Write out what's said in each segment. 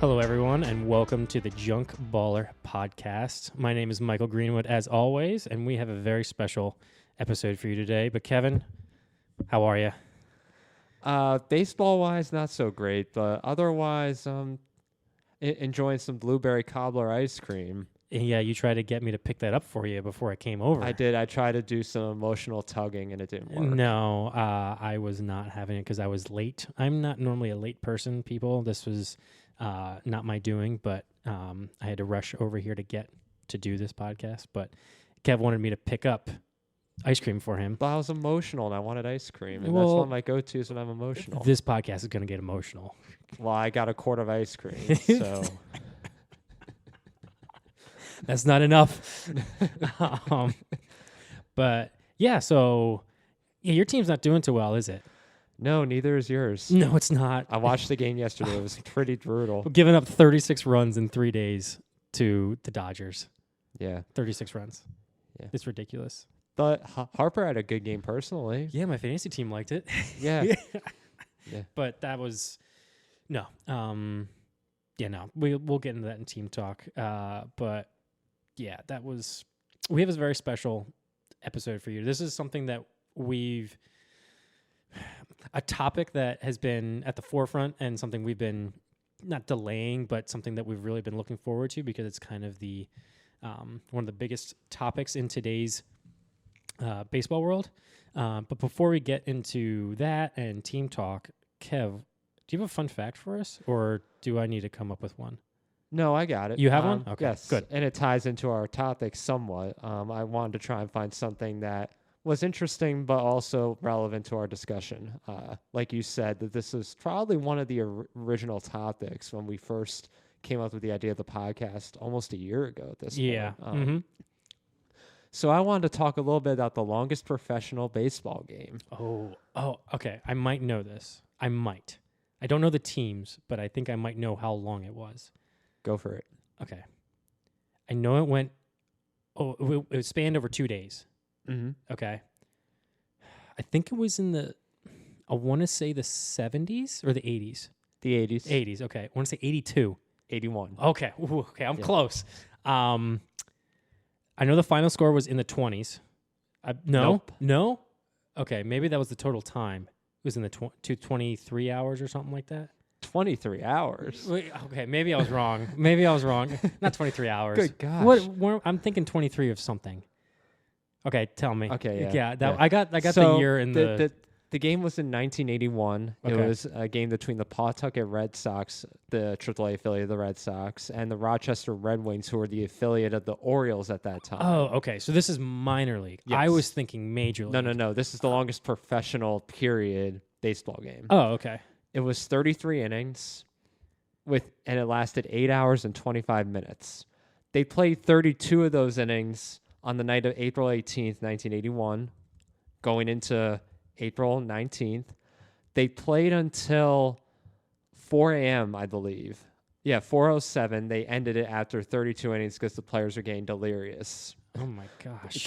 Hello, everyone, and welcome to the Junk Baller podcast. My name is Michael Greenwood, as always, and we have a very special episode for you today. But Kevin, how are you? Baseball-wise, not so great, but otherwise, enjoying some blueberry cobbler ice cream. Yeah, you tried to get me to pick that up for you before I came over. I did. I tried to do some emotional tugging, and it didn't work. No, I was not having it because I was late. I'm not normally a late person, people. This was not my doing, but I had to rush over here to do this podcast. But Kev wanted me to pick up ice cream for him. But I was emotional, and I wanted ice cream, and Well, that's one of my go-tos when I'm emotional. This podcast is going to get emotional. Well, I got a quart of ice cream, so... That's not enough. But, yeah, so your team's not doing too well, is it? No, neither is yours. No, it's not. I watched the game yesterday. It was pretty brutal. We're giving up 36 runs in 3 days to the Dodgers. Yeah. 36 runs. Yeah. It's ridiculous. But Harper had a good game personally. Yeah, my fantasy team liked it. Yeah. Yeah. But that was... No. Yeah, no. We'll get into that in team talk. But... Yeah, that was... We have a very special episode for you. This is something that we've... A topic that has been at the forefront and something we've been not delaying, but something that we've really been looking forward to because it's kind of the one of the biggest topics in today's baseball world. But before we get into that and team talk, Kev, do you have a fun fact for us, or do I need to come up with one? No, I got it. You have one? Okay, yes, good. And it ties into our topic somewhat. I wanted to try and find something that was interesting but also relevant to our discussion. Like you said, that this is probably one of the original topics when we first came up with the idea of the podcast almost a year ago at this point. Yeah. So I wanted to talk a little bit about the longest professional baseball game. Oh, okay. I might know this. I might. I don't know the teams, but I think I might know how long it was. Go for it. Okay. I know it went... Oh, it spanned over 2 days. Mm-hmm. Okay. I think it was in the... I want to say the 70s or the 80s? The 80s. 80s, okay. I want to say 82. 81. Okay. Ooh, okay, I'm close. I know the final score was in the 20s. No? Nope. No? Okay, maybe that was the total time. It was in the 23 hours or something like that. 23 hours. Wait, okay, maybe I was wrong. Not 23 hours. Good gosh. What I'm thinking 23 of something. Okay, tell me. Okay, yeah. I got So the year in the game was in 1981. Okay. It was a game between the Pawtucket Red Sox, the AAA affiliate of the Red Sox, and the Rochester Red Wings, who were the affiliate of the Orioles at that time. Oh, okay. So this is minor league. Yes. I was thinking major league. No. This is the longest professional period baseball game. Oh, okay. It was 33 innings, and it lasted 8 hours and 25 minutes. They played 32 of those innings on the night of April 18th, 1981, going into April 19th. They played until 4 a.m., I believe. Yeah, 4:07. They ended it after 32 innings because the players were getting delirious. Oh, my gosh.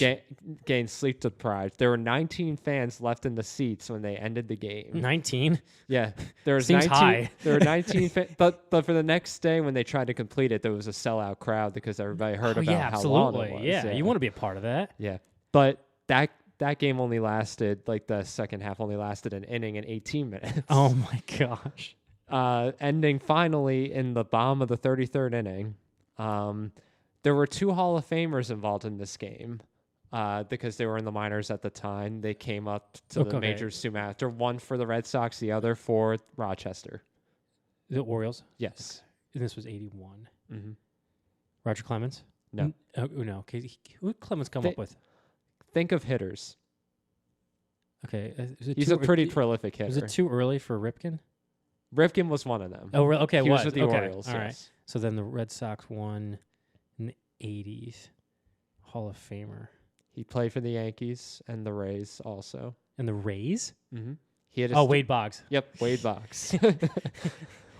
Getting sleep deprived. There were 19 fans left in the seats when they ended the game. 19? Yeah, there was Seems 19. high. There were 19, but for the next day when they tried to complete it, there was a sellout crowd because everybody heard about how long it was. Yeah, you want to be a part of that. Yeah, but that game only lasted, like the second half only lasted an inning and 18 minutes. Oh my gosh. Ending finally in the bottom of the 33rd inning. There were 2 Hall of Famers involved in this game. Because they were in the minors at the time. They came up to the majors soon after. One for the Red Sox, the other for Rochester. The Orioles? Yes. And this was 81. Mm-hmm. Roger Clemens? No. No. Okay. Who did Clemens come up with? Think of hitters. Okay. He's a pretty prolific hitter. Was it too early for Ripken? Ripken was one of them. Oh, okay. He was with the Orioles. All yes. right. So then the Red Sox won in the 80s. Hall of Famer. He played for the Yankees and the Rays also. And the Rays? Mm-hmm. He had Wade Boggs. Yep, Wade Boggs.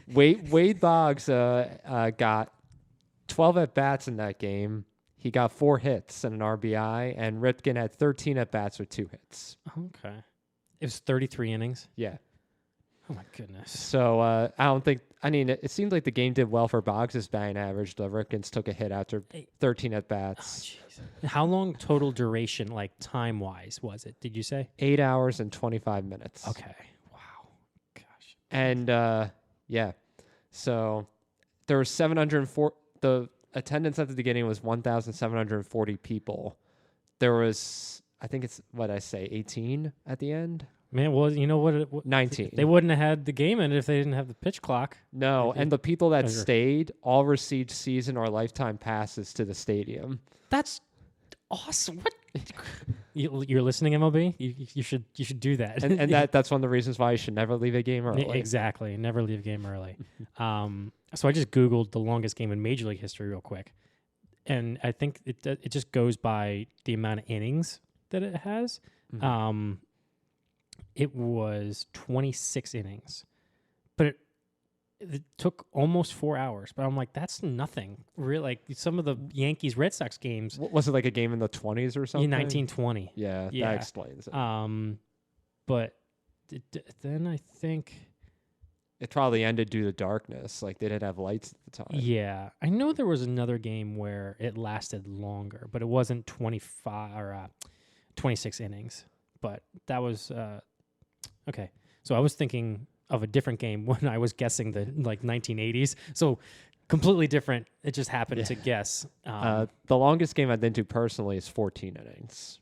Wade Boggs got 12 at-bats in that game. He got 4 hits and an RBI, and Ripken had 13 at-bats with 2 hits. Okay. It was 33 innings? Yeah. Oh my goodness. So I don't think. I mean, it seemed like the game did well for Boggs' batting average. The Rickens took a hit after 13 at bats. Oh, how long total duration, like time wise, was it? Did you say 8 hours and 25 minutes? Okay. Wow. Gosh. And yeah, so there were 704. The attendance at the beginning was 1,740 people. There was, I think it's what I say, 18 at the end. Man, well, you know what? 19. They wouldn't have had the game in it if they didn't have the pitch clock. No, and the people that stayed all received season or lifetime passes to the stadium. That's awesome. What? You're listening, MLB? You should do that. And that's one of the reasons why you should never leave a game early. Exactly. Never leave a game early. So I just Googled the longest game in Major League history real quick. And I think it just goes by the amount of innings that it has. Mm-hmm. It was 26 innings, but it took almost 4 hours. But I'm like, that's nothing. Really, like some of the Yankees Red Sox games. Was it like a game in the 20s or something? In 1920. Yeah, that explains it. But then I think it probably ended due to darkness. Like they didn't have lights at the time. Yeah, I know there was another game where it lasted longer, but it wasn't 25 or 26 innings. But that was. Okay, so I was thinking of a different game when I was guessing the 1980s. So completely different. It just happened to guess. The longest game I've been to personally is 14 innings.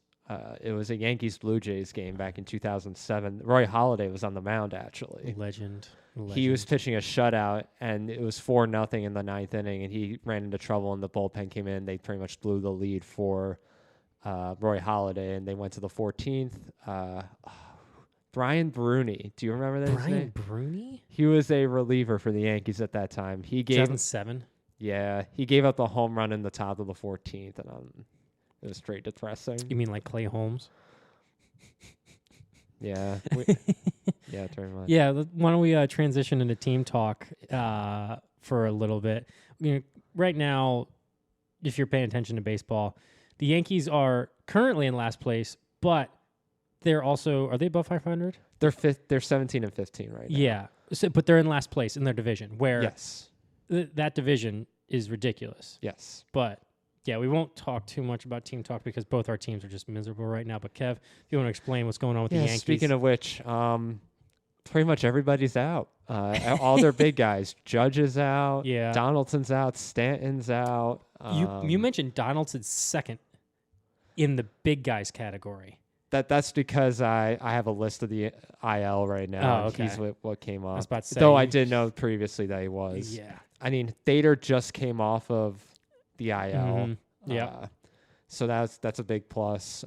It was a Yankees Blue Jays game back in 2007. Roy Halladay was on the mound actually. Legend. He was pitching a shutout, and it was 4-0 in the ninth inning, and he ran into trouble, and the bullpen came in. They pretty much blew the lead for Roy Halladay, and they went to the 14th. Brian Bruni. Do you remember that? Brian Bruni? He was a reliever for the Yankees at that time. He gave 2007. Yeah, he gave up the home run in the top of the 14th, and it was straight depressing. You mean like Clay Holmes? Yeah. Yeah, pretty much. Yeah. Why don't we transition into team talk for a little bit? Right now, if you're paying attention to baseball, the Yankees are currently in last place, but they're also, are they above 500? They're fifth. They're 17 and 15 right now. Yeah, but they're in last place in their division, where yes, that division is ridiculous. Yes, but yeah, we won't talk too much about team talk because both our teams are just miserable right now. But Kev, if you want to explain what's going on with the Yankees. Speaking of which, pretty much everybody's out. All their big guys. Judge is out. Yeah, Donaldson's out. Stanton's out. You mentioned Donaldson's second in the big guys category. That's because I have a list of the IL right now. Oh, okay. He's what came up. I was about to say, though I did know previously that he was. Yeah. I mean, Thader just came off of the IL. Mm-hmm. Yeah. So that's a big plus.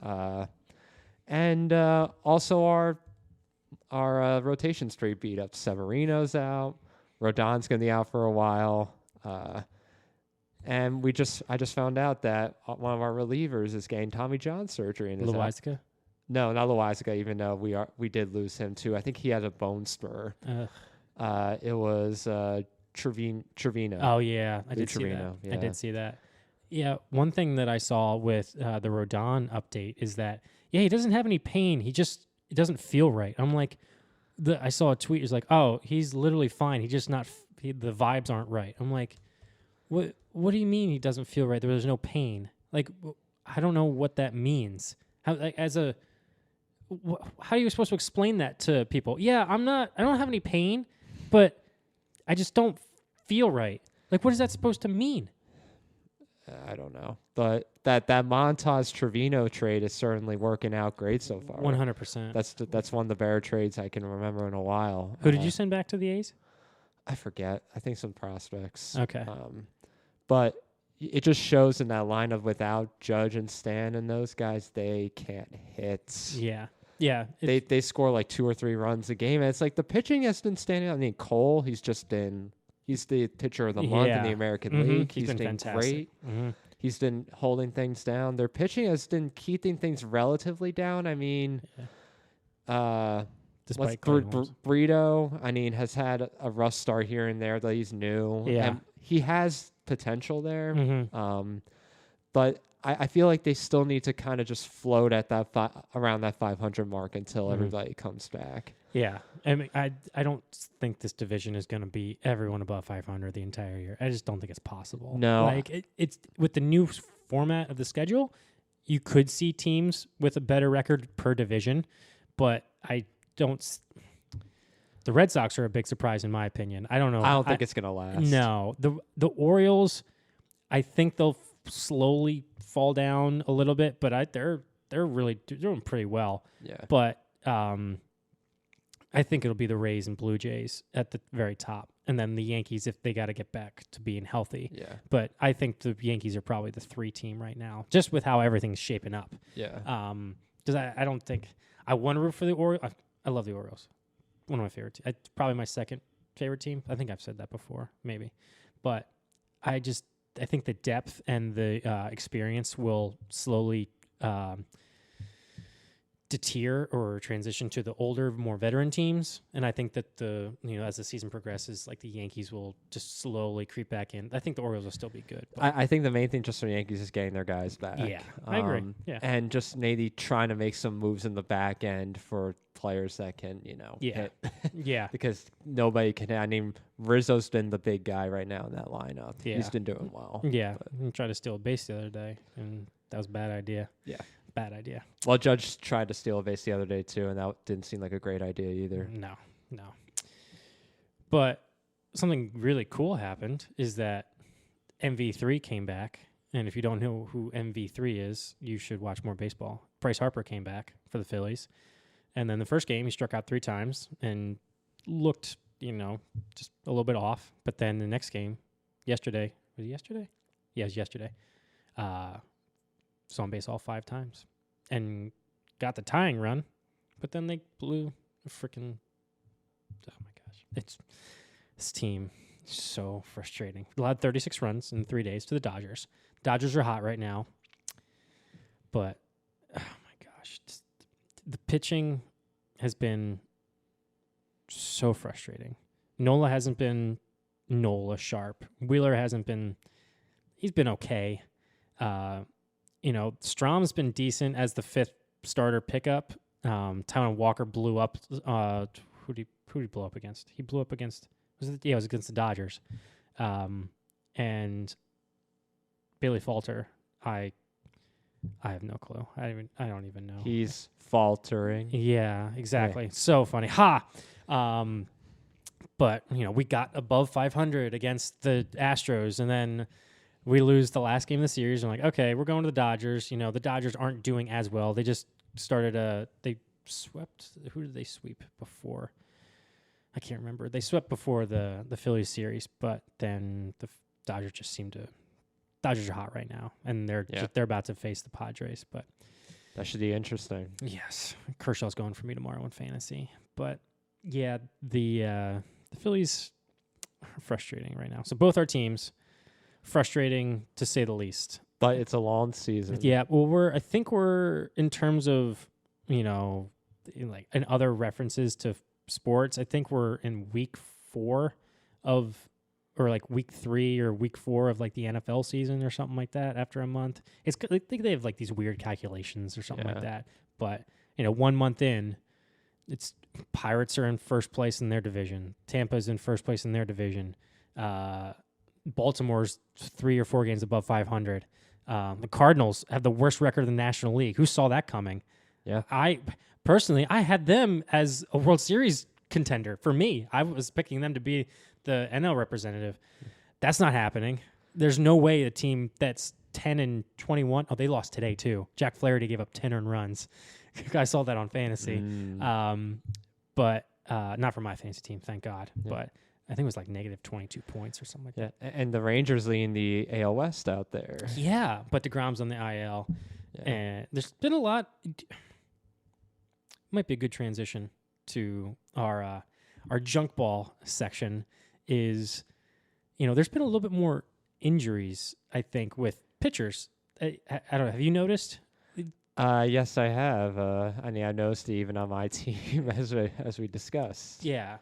And also our rotation straight beat up. Severino's out. Rodon's gonna be out for a while. And I just found out that one of our relievers is getting Tommy John surgery in his Loizaga? No, not Loizaga, even though we did lose him too. I think he had a bone spur. It was Trevino. Oh yeah, I did see that. Yeah. I did see that. Yeah, one thing that I saw with the Rodon update is that he doesn't have any pain. It doesn't feel right. I'm like, I saw a tweet. It's like, oh, he's literally fine. He just not. The vibes aren't right. I'm like, what? What do you mean he doesn't feel right? There's no pain. Like, I don't know what that means. How are you supposed to explain that to people? Yeah, I don't have any pain, but I just don't feel right. Like, what is that supposed to mean? I don't know. But that Montas Trevino trade is certainly working out great so far. 100%. That's one of the better trades I can remember in a while. Who did you send back to the A's? I forget. I think some prospects. Okay. But it just shows in that lineup without Judge and Stan and those guys, they can't hit. Yeah. Yeah. They score like 2 or 3 runs a game. And it's like the pitching has been standing out. I mean, Cole, he's the pitcher of the month in the American League. He's been fantastic. Great. Mm-hmm. He's been holding things down. Their pitching has been keeping things relatively down. I mean, despite Brito, I mean, has had a rough start here and there that he's new. Yeah. And he has potential there. Mm-hmm. But I feel like they still need to kind of just float at that around that 500 mark until everybody comes back. Yeah. I mean, I don't think this division is going to be everyone above 500 the entire year. I just don't think it's possible. No. Like, it's with the new format of the schedule, you could see teams with a better record per division, but I don't. The Red Sox are a big surprise in my opinion. I don't know. I don't think it's going to last. No. The Orioles, I think they'll slowly fall down a little bit, but they're really doing pretty well. Yeah. But I think it'll be the Rays and Blue Jays at the very top, and then the Yankees if they got to get back to being healthy. Yeah. But I think the Yankees are probably the 3 team right now, just with how everything's shaping up. Yeah. Because I don't think I want to root for the Orioles. I love the Orioles. One of my favorite teams. Probably my second favorite team. I think I've said that before, maybe. But I think the depth and the experience will slowly deter or transition to the older, more veteran teams. And I think that as the season progresses, like the Yankees will just slowly creep back in. I think the Orioles will still be good. I think the main thing just for the Yankees is getting their guys back. Yeah, I agree. Yeah. And just maybe trying to make some moves in the back end for players that can, hit. Yeah. Because nobody can. I mean, Rizzo's been the big guy right now in that lineup. Yeah. He's been doing well. Yeah. I tried to steal a base the other day, and that was a bad idea. Yeah. Bad idea. Well, Judge tried to steal a base the other day, too, and that didn't seem like a great idea either. No. But something really cool happened is that MV3 came back. And if you don't know who MV3 is, you should watch more baseball. Bryce Harper came back for the Phillies. And then the first game, he struck out 3 times and looked, just a little bit off. But then the next game, yesterday, was it yesterday? Yeah, it was yesterday. Was on base all 5 times and got the tying run, but then they blew a freaking. Oh my gosh! This team is so frustrating. Allowed 36 runs in 3 days to the Dodgers. Dodgers are hot right now, but oh my gosh, the pitching has been so frustrating. Nola hasn't been Nola sharp. Wheeler hasn't been. He's been okay. Strom's been decent as the 5th starter pickup. Taijuan Walker blew up. Who did he blow up against? He blew up against. It was against the Dodgers. And Bailey Falter. I have no clue. I don't even know. He's faltering. Yeah, exactly. Yeah. So funny. Ha. But we got above 500 against the Astros, and then we lose the last game of the series. I'm like, okay, we're going to the Dodgers. The Dodgers aren't doing as well. They just started they swept. Who did they sweep before? I can't remember. They swept before the Phillies series, but then the Dodgers just seem to. Dodgers are hot right now, and they're about to face the Padres. But that should be interesting. Yes, Kershaw's going for me tomorrow in fantasy. But yeah, the Phillies are frustrating right now. So both our teams. Frustrating to say the least. But it's a long season. Yeah, well, I think we're in terms of, in other references to sports, I think we're in week 4 or week 3 or week 4 of the NFL season or something like that after a month. I think they have these weird calculations or something like that. But, 1 month in, it's Pirates are in first place in their division. Tampa's in first place in their division. Baltimore's 3 or 4 games above 500. The Cardinals have the worst record in the National League. Who saw that coming? Yeah. I had them as a World Series contender. For me, I was picking them to be the NL representative. That's not happening. There's no way a team that's 10-21. Oh, they lost today too. Jack Flaherty gave up 10 earned runs. I saw that on fantasy. But not for my fantasy team, thank God. Yeah. But I think it was negative 22 points or something like that. And the Rangers leading the AL West out there. Yeah, but DeGrom's on the IL. Yeah. And there's been a lot. Might be a good transition to our junk ball section is, there's been a little bit more injuries, I think, with pitchers. I don't know. Have you noticed? Yes, I have. I noticed even on my team as we discussed. Yeah.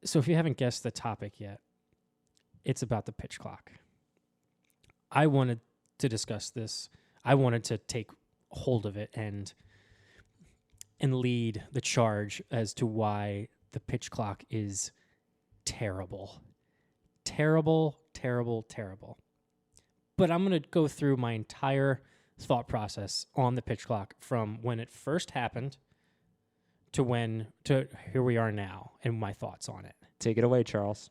So if you haven't guessed the topic yet, it's about the pitch clock. I wanted to discuss this. I wanted to take hold of it and lead the charge as to why the pitch clock is terrible. Terrible, terrible, terrible. But I'm going to go through my entire thought process on the pitch clock from when it first happened to here we are now and my thoughts on it. Take it away, Charles.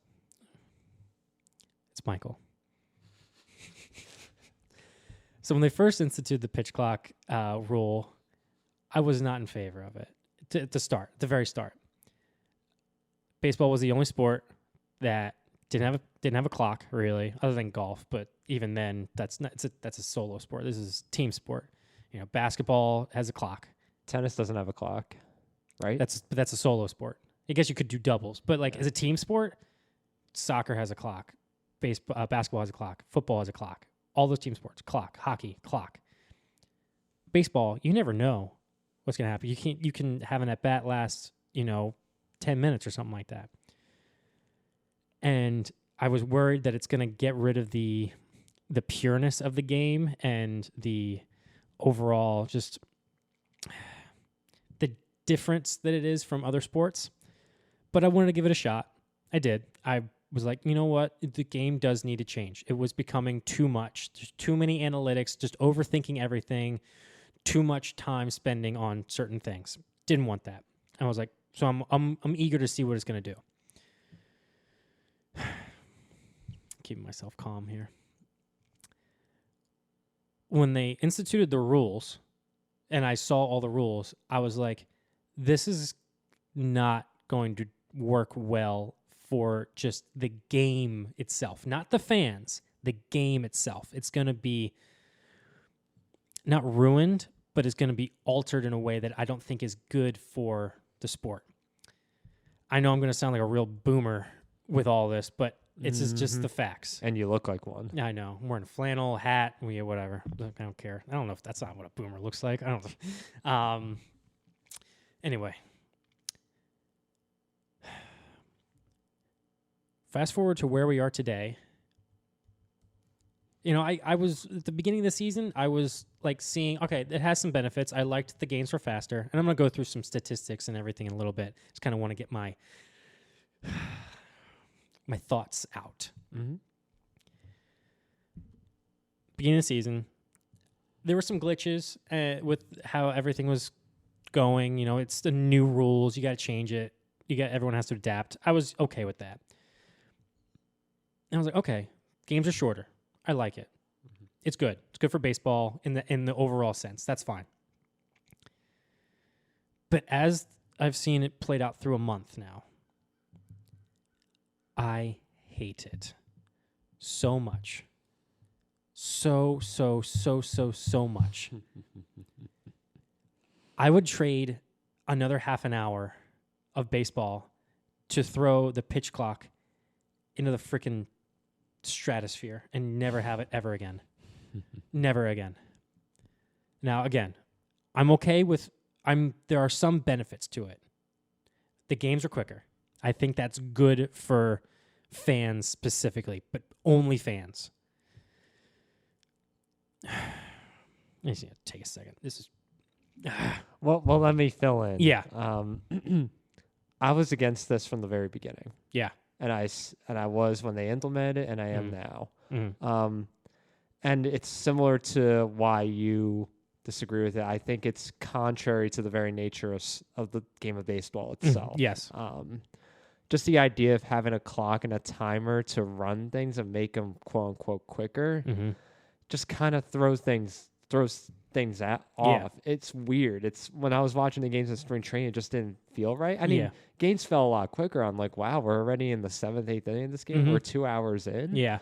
It's Michael. So when they first instituted the pitch clock rule, I was not in favor of it at the very start. Baseball was the only sport that didn't have a clock really, other than golf. But even then, that's a solo sport. This is team sport. Basketball has a clock. Tennis doesn't have a clock, right? That's a solo sport. I guess you could do doubles, but as a team sport, soccer has a clock. Basketball has a clock. Football has a clock. All those team sports, clock. Hockey, clock. Baseball, you never know what's going to happen. You can have an at bat last 10 minutes or something like that. And I was worried that it's going to get rid of the pureness of the game and the overall just the difference that it is from other sports. But I wanted to give it a shot. I did. I was like, you know what? The game does need to change. It was becoming too much. There's too many analytics, just overthinking everything, too much time spending on certain things. Didn't want that. I was like, so I'm eager to see what it's going to do. Keeping myself calm here. When they instituted the rules and I saw all the rules, I was like, this is not going to work well for just the game itself, not the fans, the game itself. It's going to be not ruined, but it's going to be altered in a way that I don't think is good for the sport. I know I'm going to sound like a real boomer with all this, but it's just the facts. And you look like one. I know. I'm wearing a flannel, hat, whatever. I don't care. I don't know if that's not what a boomer looks like. I don't. Anyway. Fast forward to where we are today. I was at the beginning of the season, I was like seeing, okay, it has some benefits. I liked the games were faster. And I'm going to go through some statistics and everything in a little bit. Just kind of want to get my thoughts out. Mm-hmm. Beginning of the season, there were some glitches with how everything was going. It's the new rules. You got to change it. Everyone has to adapt. I was okay with that. And I was like, okay, games are shorter. I like it. Mm-hmm. It's good. It's good for baseball in the overall sense. That's fine. But as I've seen it played out through a month now, I hate it so much. So much. I would trade another half an hour of baseball to throw the pitch clock into the freaking stratosphere and never have it ever again. Never again. Now, again, I'm okay with... there are some benefits to it. The games are quicker. I think that's good for fans specifically, but only fans. I just need to take a second. This is... Well, let me fill in. Yeah. I was against this from the very beginning. Yeah. And I was when they implemented it, and I am now. Mm. And it's similar to why you disagree with it. I think it's contrary to the very nature of the game of baseball itself. Yes. Just the idea of having a clock and a timer to run things and make them quote unquote quicker, just kind of throws things off. Yeah. It's weird. It's when I was watching the games in spring training, it just didn't feel right. I mean, games fell a lot quicker. I'm like, wow, we're already in the 7th, 8th inning of this game. We're 2 hours in. Yeah.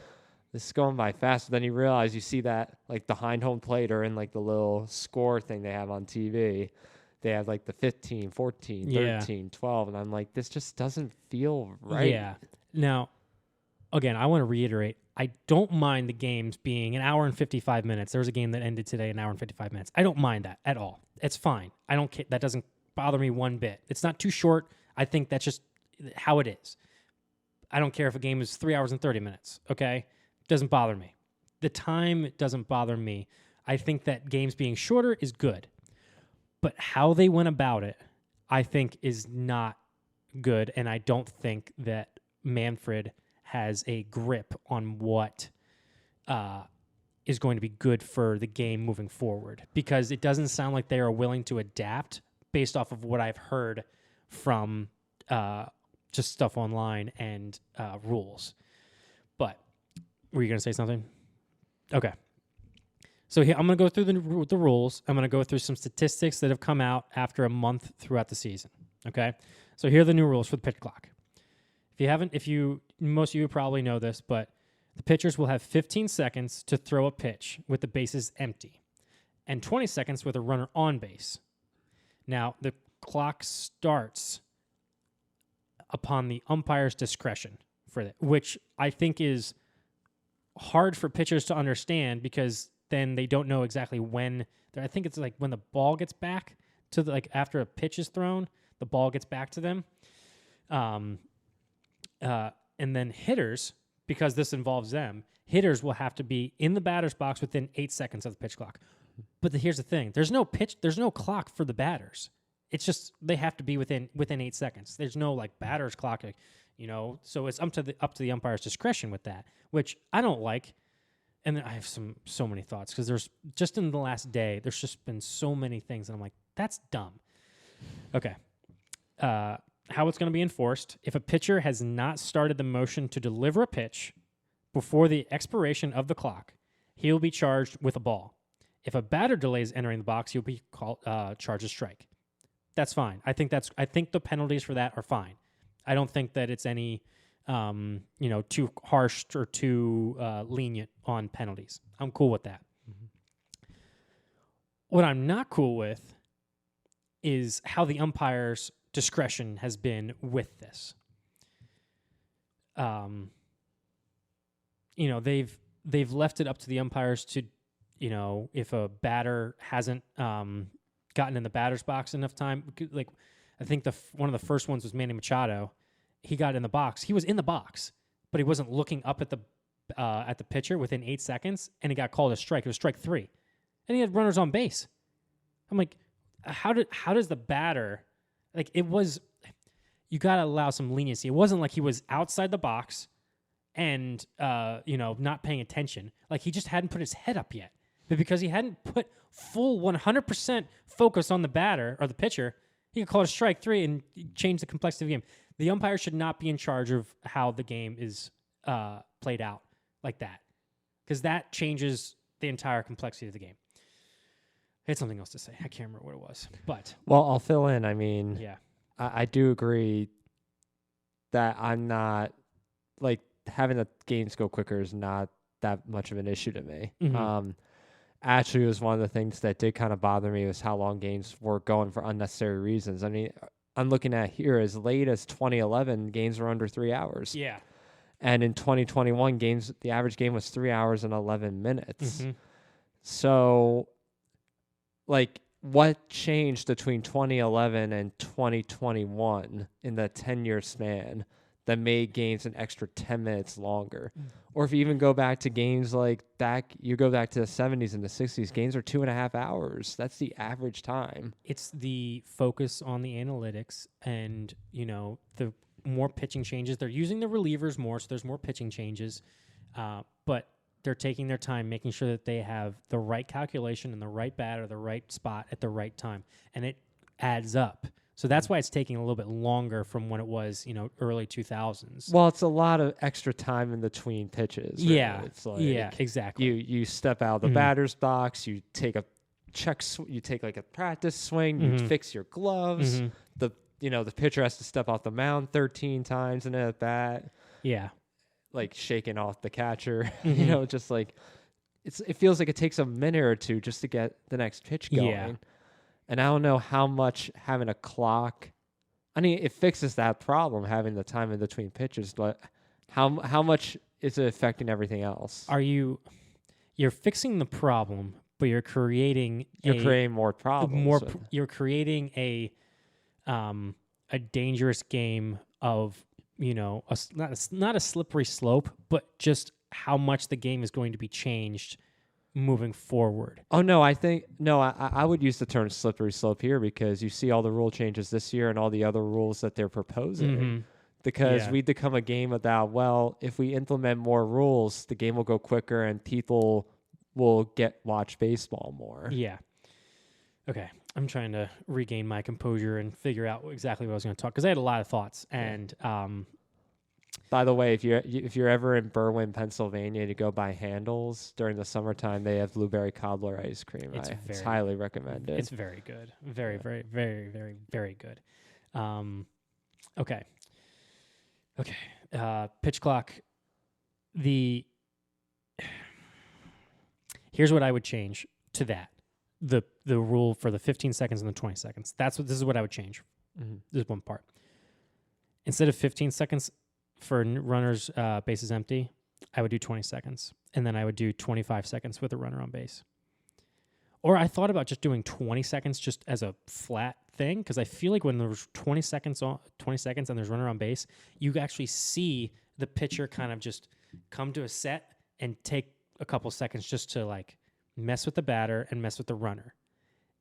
This is going by fast. Then you realize you see that like behind home plate or in like the little score thing they have on TV. They have like the 15, 14, 13, 12. And I'm like, this just doesn't feel right. Yeah. Now, again, I want to reiterate, I don't mind the games being an hour and 55 minutes. There was a game that ended today, an hour and 55 minutes. I don't mind that at all. It's fine. I don't care. That doesn't bother me one bit. It's not too short. I think that's just how it is. I don't care if a game is 3 hours and 30 minutes. Okay? Doesn't bother me. the time doesn't bother me. I think that games being shorter is good. But how they went about it, I think, is not good. And I don't think that Manfred has a grip on what is going to be good for the game moving forward. Because it doesn't sound like they are willing to adapt based off of what I've heard from just stuff online and rules. But were you going to say something? Okay. So here, I'm going to go through the rules. I'm going to go through some statistics that have come out after a month throughout the season. Okay. So here are the new rules for the pitch clock. Most of you probably know this, but the pitchers will have 15 seconds to throw a pitch with the bases empty and 20 seconds with a runner on base. Now, the clock starts upon the umpire's discretion for that, which I think is hard for pitchers to understand because then they don't know exactly when. I think it's like when the ball gets back to after a pitch is thrown, the ball gets back to them. And then hitters, because this involves them, hitters will have to be in the batter's box within 8 seconds of the pitch clock. But here's the thing: there's no clock for the batters. It's just they have to be within 8 seconds. There's no batter's clock, So it's up to the umpire's discretion with that, which I don't like. And then I have so many thoughts because there's just in the last day, there's just been so many things, and I'm like, that's dumb. Okay. How it's going to be enforced: if a pitcher has not started the motion to deliver a pitch before the expiration of the clock, he will be charged with a ball. If a batter delays entering the box, he'll be charged a strike. That's fine. I think the penalties for that are fine. I don't think that it's any too harsh or too lenient on penalties. I'm cool with that. Mm-hmm. What I'm not cool with is how the umpire's discretion has been with this. They've left it up to the umpires to, if a batter hasn't gotten in the batter's box enough time. Like, I think one of the first ones was Manny Machado. He got in the box. He was in the box, but he wasn't looking up at the pitcher within 8 seconds, and he got called a strike. It was strike 3, and he had runners on base. I'm like, how does the batter? Like, it was, you got to allow some leniency. It wasn't like he was outside the box and not paying attention. Like, he just hadn't put his head up yet, but because he hadn't put full 100% focus on the batter or the pitcher, he could call it a strike 3 and change the complexity of the game. The umpire should not be in charge of how the game is played out like that, because that changes the entire complexity of the game. I had something else to say. I can't remember what it was. But well, I'll fill in. I mean, yeah, I do agree that I'm not having the games go quicker is not that much of an issue to me. Mm-hmm. Actually, it was one of the things that did kind of bother me was how long games were going for unnecessary reasons. I mean, I'm looking at here as late as 2011, games were under 3 hours. Yeah. And in 2021, the average game was 3 hours and 11 minutes. Mm-hmm. So, what changed between 2011 and 2021 in the 10-year span that made games an extra 10 minutes longer? Mm. Or if you even go back to games you go back to the 70s and the 60s, games are 2.5 hours. That's the average time. It's the focus on the analytics and, the more pitching changes. They're using the relievers more, so there's more pitching changes. But they're taking their time, making sure that they have the right calculation and the right batter, the right spot at the right time. And it adds up. So that's why it's taking a little bit longer from when it was, early 2000s. Well, it's a lot of extra time in between pitches. Really. Yeah, it's yeah, exactly. You step out of the batter's box, you take a you take a practice swing, you fix your gloves. Mm-hmm. The pitcher has to step off the mound 13 times in at bat. Yeah, shaking off the catcher. Mm-hmm. It feels like it takes a minute or two just to get the next pitch going. Yeah. And I don't know how much having a clock, I mean, it fixes that problem, having the time in between pitches, but how much is it affecting everything else? You're fixing the problem, but you're creating more problems. You're creating a dangerous game of, not a slippery slope, but just how much the game is going to be changed moving forward. Oh, no, I would use the term slippery slope here because you see all the rule changes this year and all the other rules that they're proposing. Mm-hmm. Because we'd become a game about, well, if we implement more rules, the game will go quicker and people will watch baseball more. Yeah. Okay. I'm trying to regain my composure and figure out exactly what I was going to talk, because I had a lot of thoughts. And by the way, if you're ever in Berwyn, Pennsylvania, to go buy Handles during the summertime, they have blueberry cobbler ice cream. It's highly recommended. It's very good. Very, very, very, very, very good. Okay. Pitch clock. Here's what I would change to that. The rule for the 15 seconds and the 20 seconds. This is what I would change. Mm-hmm. This is one part. Instead of 15 seconds for runners bases empty, I would do 20 seconds. And then I would do 25 seconds with a runner on base. Or I thought about just doing 20 seconds just as a flat thing, because I feel like when there's 20 seconds and there's runner on base, you actually see the pitcher kind of just come to a set and take a couple seconds just to like mess with the batter and mess with the runner.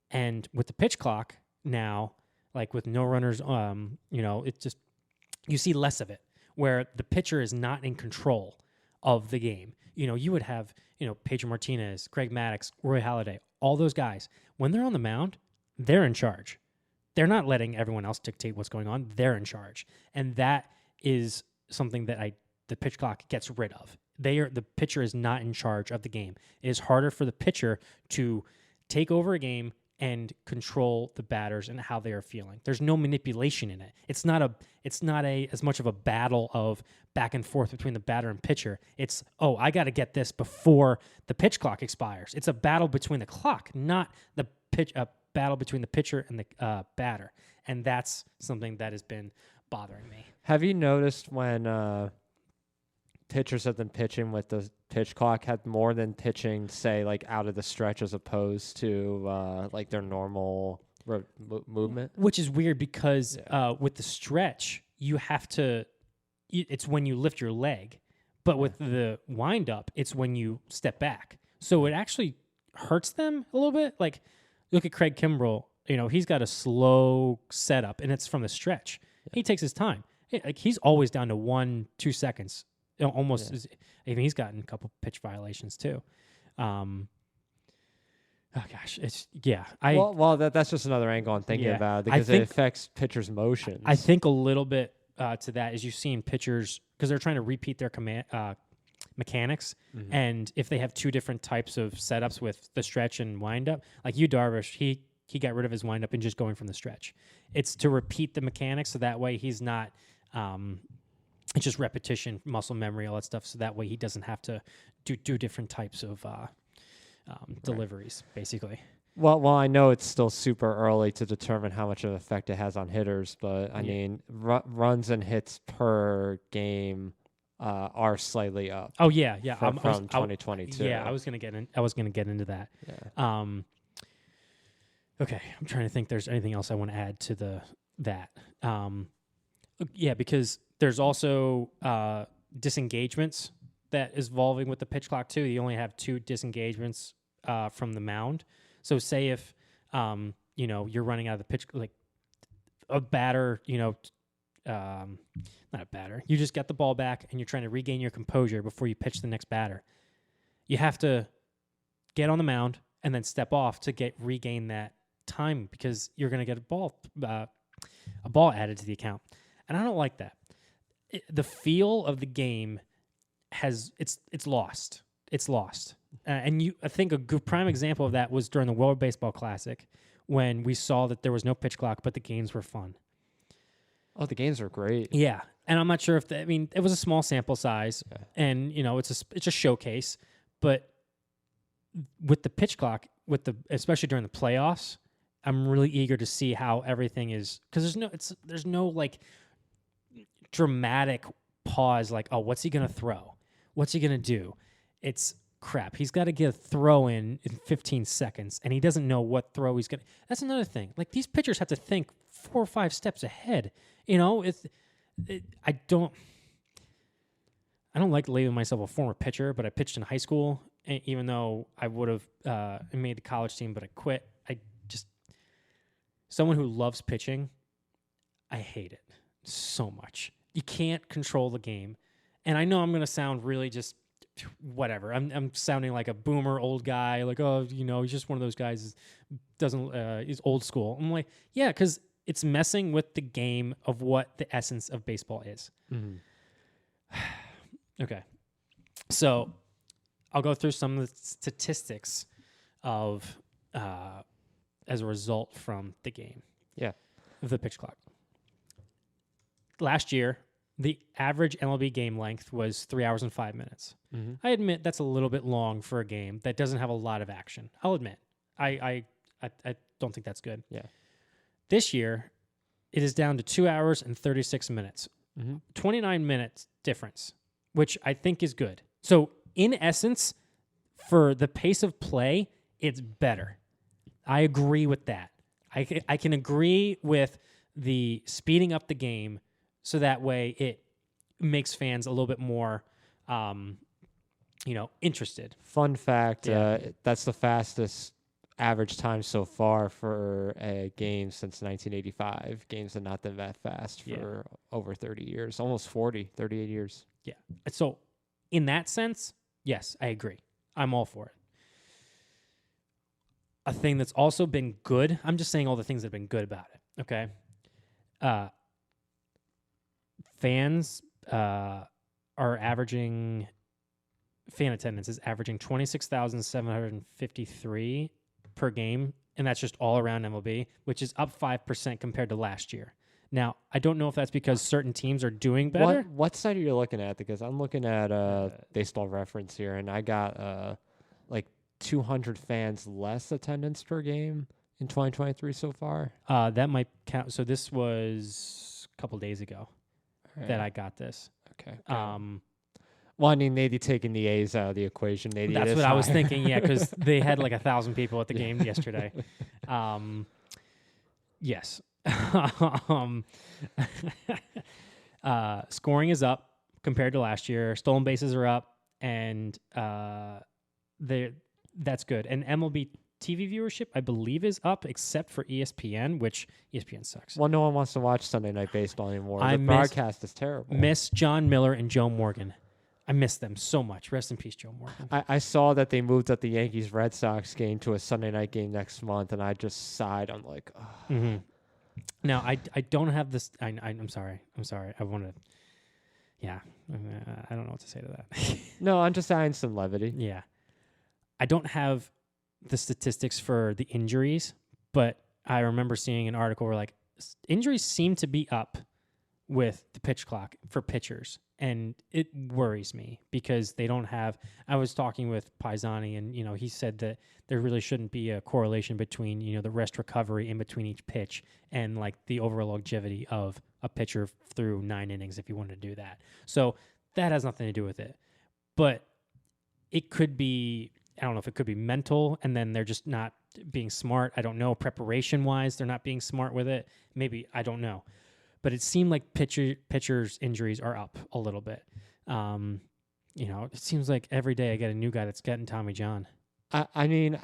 And with the pitch clock now, like with no runners, it's just, you see less of it, where the pitcher is not in control of the game. You would have, Pedro Martinez, Craig Maddox, Roy Halladay, all those guys. When they're on the mound, they're in charge. They're not letting everyone else dictate what's going on. They're in charge. And that is something that the pitch clock gets rid of. The pitcher is not in charge of the game. It is harder for the pitcher to take over a game and control the batters and how they are feeling. There's no manipulation in it. It's not as much of a battle of back and forth between the batter and pitcher. It's, I got to get this before the pitch clock expires. It's a battle between the clock, not a battle between the pitcher and the batter. And that's something that has been bothering me. Have you noticed when pitchers have been pitching with the pitch clock had more than pitching, say, like out of the stretch as opposed to like their normal movement? Which is weird because with the stretch, you have to, it's when you lift your leg. But with the wind up, it's when you step back. So it actually hurts them a little bit. Like, look at Craig Kimbrell. He's got a slow setup, and it's from the stretch. Yeah. He takes his time. He's always down to 1-2 seconds. Almost, even he's gotten a couple pitch violations too. Oh gosh, that's just another angle I'm thinking about because it affects pitchers' motions. I think a little bit to that is you've seen pitchers because they're trying to repeat their mechanics, and if they have two different types of setups with the stretch and windup, like Darvish, he got rid of his windup and just going from the stretch. It's to repeat the mechanics so that way he's not. It's just repetition, muscle memory, all that stuff. So that way he doesn't have to do different types of deliveries, basically. Well, I know it's still super early to determine how much of an effect it has on hitters, but I mean, runs and hits per game are slightly up. Oh yeah. From 2022. Yeah, I was gonna get into that. Yeah. Okay, I'm trying to think. If there's anything else I want to add to that? Because there's also disengagements that is evolving with the pitch clock too. You only have 2 disengagements from the mound. So say if you're running out of the pitch, like a batter, not a batter. You just get the ball back and you're trying to regain your composure before you pitch the next batter. You have to get on the mound and then step off to regain that time because you're going to get a ball added to the account. And I don't like that. The feel of the game it's lost. It's lost. I think a good prime example of that was during the World Baseball Classic when we saw that there was no pitch clock, but the games were fun. Oh, the games were great. Yeah. And I'm not sure if it was a small sample size and it's a showcase, but with the pitch clock, especially during the playoffs, I'm really eager to see how everything is, because there's no like dramatic pause like, oh, what's he going to throw? What's he going to do? It's crap. He's got to get a throw in 15 seconds, and he doesn't know what throw he's going to. That's another thing. Like, these pitchers have to think 4 or 5 steps ahead. I I don't like labeling myself a former pitcher, but I pitched in high school, even though I would have made the college team, but I quit. Someone who loves pitching, I hate it so much. You can't control the game. And I know I'm going to sound really just whatever. I'm sounding like a boomer old guy, like, oh, he's just one of those guys is old school. I'm like, yeah, because it's messing with the game of what the essence of baseball is. Mm-hmm. Okay. So I'll go through some of the statistics of as a result from the game. Yeah. Of the pitch clock. Last year, the average MLB game length was 3 hours and 5 minutes. Mm-hmm. I admit that's a little bit long for a game that doesn't have a lot of action. I'll admit. I don't think that's good. Yeah. This year, it is down to 2 hours and 36 minutes. Mm-hmm. 29 minutes difference, which I think is good. So, in essence, for the pace of play, it's better. I agree with that. I can agree with the speeding up the game so that way it makes fans a little bit more, interested. Fun fact, that's the fastest average time so far for a game since 1985. Games have not been that fast for over 30 years, almost 38 years. Yeah. So in that sense, yes, I agree. I'm all for it. A thing that's also been good, I'm just saying all the things that have been good about it, okay? Fans are averaging, fan attendance is averaging 26,753 per game, and that's just all around MLB, which is up 5% compared to last year. Now, I don't know if that's because certain teams are doing better. What site are you looking at? Because I'm looking at Baseball Reference here, and I got 200 fans less attendance per game in 2023 so far. That might count. So this was a couple days ago that I got this. Okay. Well, I mean, maybe taking the A's out of the equation. Maybe that's what I was thinking. Yeah, because they had 1,000 people at the game yesterday. Yes. Scoring is up compared to last year. Stolen bases are up, and that's good. And MLB TV viewership, I believe, is up, except for ESPN, which ESPN sucks. Well, no one wants to watch Sunday Night Baseball anymore. The broadcast is terrible. Miss John Miller and Joe Morgan. I miss them so much. Rest in peace, Joe Morgan. I saw that they moved up the Yankees-Red Sox game to a Sunday night game next month, and I just sighed. I'm like, oh. Mm-hmm. Now, I don't have this. I'm sorry. I want to. Yeah. I don't know what to say to that. No, I'm just adding some levity. Yeah. I don't have the statistics for the injuries, but I remember seeing an article where injuries seem to be up with the pitch clock for pitchers, and it worries me because they don't have. I was talking with Paisani, and he said that there really shouldn't be a correlation between the rest recovery in between each pitch and the overall longevity of a pitcher through 9 innings if you wanted to do that. So that has nothing to do with it, but it could be. I don't know if it could be mental, and then they're just not being smart. I don't know. Preparation-wise, they're not being smart with it. Maybe, I don't know. But it seemed like pitchers' injuries are up a little bit. It seems like every day I get a new guy that's getting Tommy John. I mean,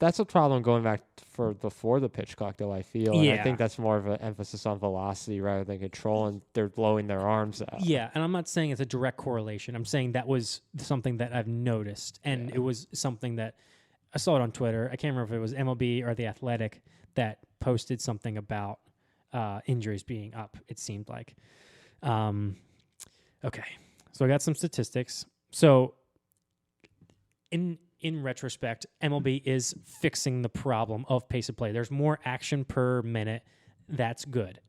that's a problem going back for before the pitch clock, though, I feel. And I think that's more of an emphasis on velocity rather than control, and they're blowing their arms out. Yeah, and I'm not saying it's a direct correlation. I'm saying that was something that I've noticed, and it was something that I saw it on Twitter. I can't remember if it was MLB or The Athletic that posted something about injuries being up, it seemed like. Okay, so I got some statistics. So in retrospect, MLB is fixing the problem of pace of play. There's more action per minute. That's good.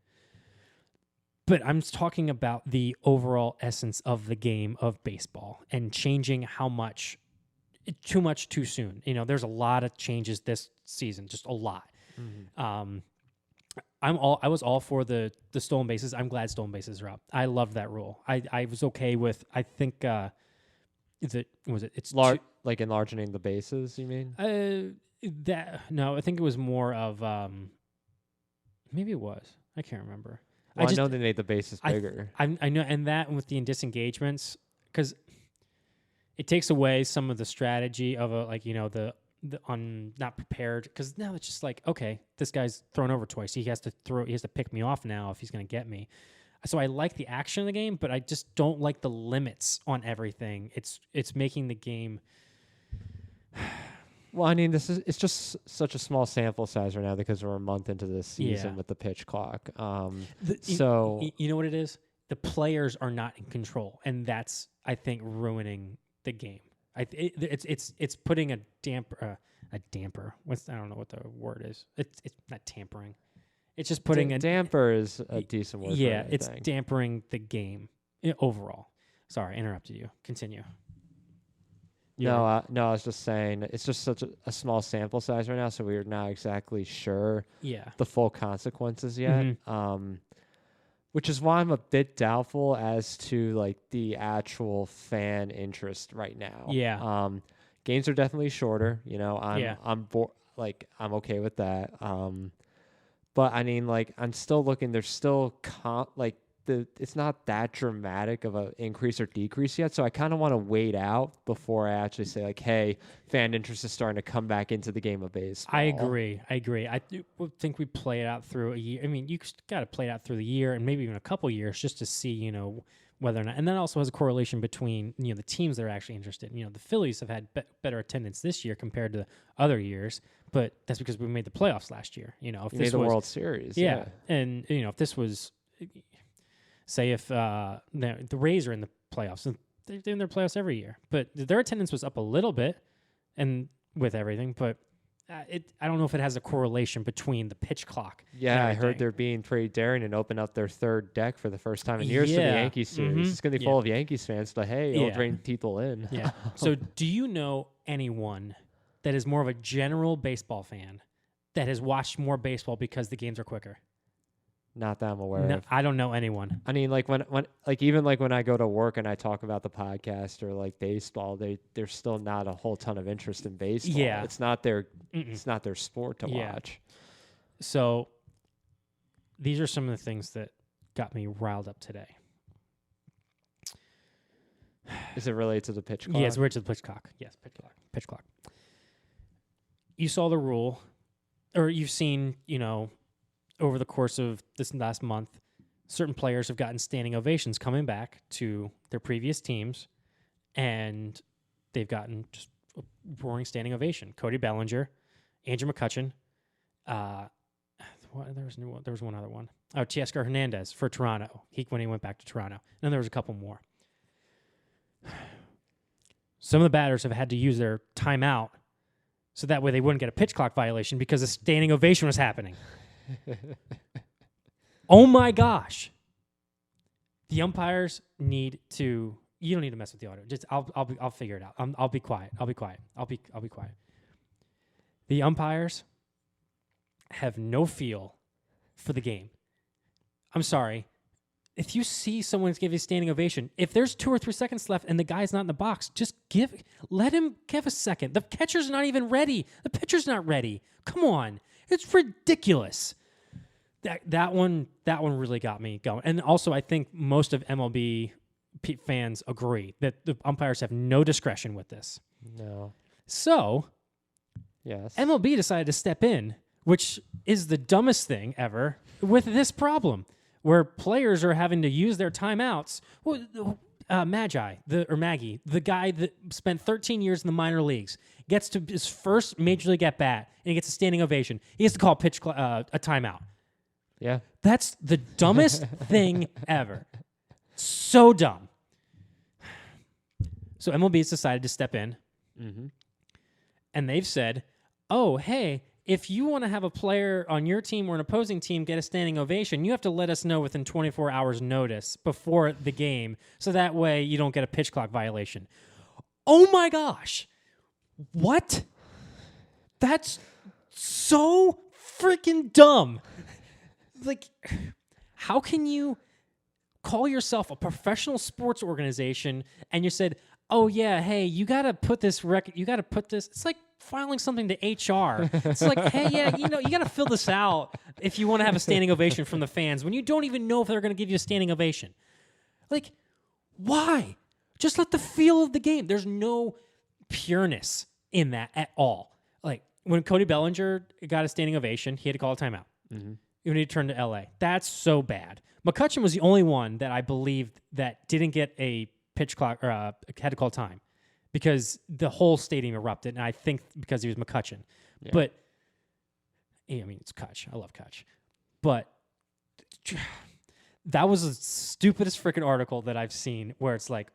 But I'm talking about the overall essence of the game of baseball and changing how much too soon. There's a lot of changes this season, just a lot. Mm-hmm. I was all for the stolen bases. I'm glad stolen bases are up. I love that rule. I was okay with, I think, it's like enlarging the bases, you mean? No, I think it was more of maybe it was. I can't remember. Well, I know they made the bases bigger. I know, and that with the disengagements, because it takes away some of the strategy of the not prepared, because now it's just like, okay, this guy's thrown over twice. He has to pick me off now if he's going to get me. So I like the action of the game, but I just don't like the limits on everything. It's making the game. Well, I mean, it's just such a small sample size right now because we're a month into this season with the pitch clock. You know what it is? The players are not in control, and that's, I think, ruining the game. It's putting a damper. I don't know what the word is. It's not tampering. It's just putting a damper is a decent word. Yeah, it's dampering the game overall. Sorry, I interrupted you. Continue. No, I was just saying it's just such a small sample size right now, so we're not exactly sure the full consequences yet. Which is why I'm a bit doubtful as to like the actual fan interest right now. Yeah. Games are definitely shorter. You know, I'm okay with that. But I mean, like, I'm still looking. There's still it's not that dramatic of an increase or decrease yet. So I kind of want to wait out before I actually say, like, hey, fan interest is starting to come back into the game of baseball. I agree. I think we play it out through a year. I mean, you got to play it out through the year and maybe even a couple years just to see, whether or not. And that also has a correlation between, the teams that are actually interested. The Phillies have had better attendance this year compared to other years, but that's because we made the playoffs last year. If we made the World Series. Yeah. And, if this was... Say if the Rays are in the playoffs, and they're in their playoffs every year, but their attendance was up a little bit, and with everything, but I don't know if it has a correlation between the pitch clock. Yeah, I heard they're being pretty daring and open up their third deck for the first time in years for the Yankees series. Mm-hmm. It's going to be full of Yankees fans, but hey, it'll bring people in. Yeah. So, do you know anyone that is more of a general baseball fan that has watched more baseball because the games are quicker? Not that I'm aware of. I don't know anyone. I mean, like when I go to work and I talk about the podcast or like baseball, there's still not a whole ton of interest in baseball. Yeah, it's not their sport to watch. So these are some of the things that got me riled up today. Is it related to the pitch clock? Yeah, it's related to the pitch clock. Yes, pitch clock. You saw the rule, or you've seen, over the course of this last month, certain players have gotten standing ovations coming back to their previous teams, and they've gotten just a roaring standing ovation. Cody Bellinger, Andrew McCutchen, there was one other one. Oh, Teoscar Hernandez for Toronto. When he went back to Toronto. And then there was a couple more. Some of the batters have had to use their timeout so that way they wouldn't get a pitch clock violation because a standing ovation was happening. Oh my gosh! The umpires need to. You don't need to mess with the audio. Just I'll figure it out. I'll be quiet. I'll be quiet. The umpires have no feel for the game. I'm sorry. If you see someone give you a standing ovation, if there's 2 or 3 seconds left and the guy's not in the box, just let him give a second. The catcher's not even ready. The pitcher's not ready. Come on. It's ridiculous. That one really got me going. And also, I think most of MLB fans agree that the umpires have no discretion with this. No. So, yes, MLB decided to step in, which is the dumbest thing ever with this problem, where players are having to use their timeouts. Well, Maggie, the guy that spent 13 years in the minor leagues, gets to his first major league at bat and he gets a standing ovation. He has to call a timeout. Yeah, that's the dumbest thing ever. So dumb. So MLB has decided to step in, and they've said, "Oh, hey, if you want to have a player on your team or an opposing team get a standing ovation, you have to let us know within 24 hours notice before the game, so that way you don't get a pitch clock violation." Oh my gosh. What? That's so freaking dumb. Like, how can you call yourself a professional sports organization and you said, "Oh yeah, hey, you got to put this it's like filing something to HR. It's like, "Hey, yeah, you got to fill this out if you want to have a standing ovation from the fans when you don't even know if they're going to give you a standing ovation." Like, why? Just let the feel of the game. There's no pureness in that at all. Like when Cody Bellinger got a standing ovation, he had to call a timeout. Mm-hmm. When he turned to LA. That's so bad. McCutchen was the only one that I believed that didn't get a pitch clock or had to call time because the whole stadium erupted. And I think because he was McCutchen. Yeah. But, I mean, it's Kutch. I love Kutch. But that was the stupidest freaking article that I've seen where it's like,